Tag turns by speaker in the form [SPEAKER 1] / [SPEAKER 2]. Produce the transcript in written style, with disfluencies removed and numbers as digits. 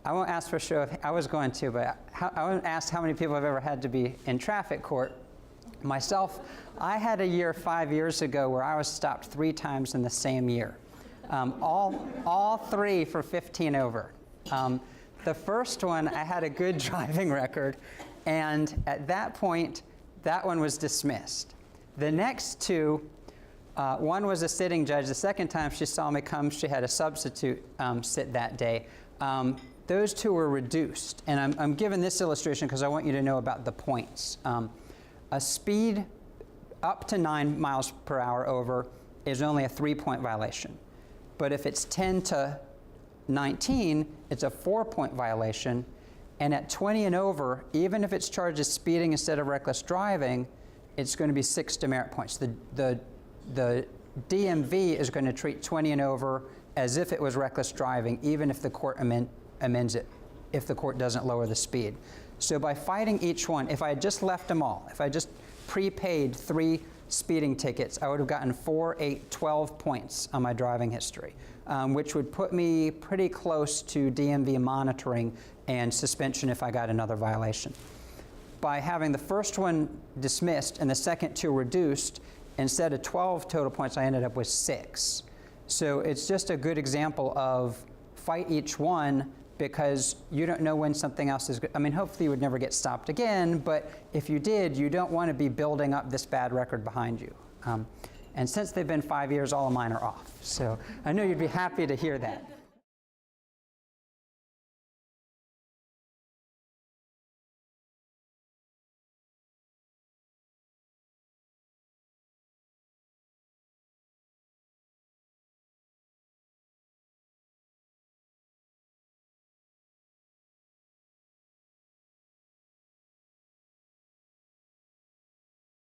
[SPEAKER 1] I won't ask for a show of, I was going to, but I won't ask how many people have ever had to be in traffic court. Myself, I had a year 5 years ago where I was stopped 3 times in the same year. All 3 for 15 over. The first one, I had a good driving record, and at that point, that one was dismissed. The next 2, one was a sitting judge. The second time she saw me come, she had a substitute sit that day. Those 2 were reduced, and I'm giving this illustration because I want you to know about the points. A speed up to 9 miles per hour over is only a 3-point violation. But if it's 10 to 19, it's a 4-point violation. And at 20 and over, even if it's charged as speeding instead of reckless driving, it's going to be 6 demerit points. The DMV is going to treat 20 and over as if it was reckless driving, even if the court amends it, if the court doesn't lower the speed. So by fighting each one, if I had just left them all, if I just prepaid 3 speeding tickets, I would have gotten 4, 8, 12 points on my driving history, which would put me pretty close to DMV monitoring and suspension if I got another violation. By having the first one dismissed and the second 2 reduced, instead of 12 total points, I ended up with 6. So it's just a good example of fight each one, because you don't know when something else is good. I mean, hopefully you would never get stopped again, but if you did, you don't want to be building up this bad record behind you. And since they've been 5 years, all of mine are off. So I know you'd be happy to hear that.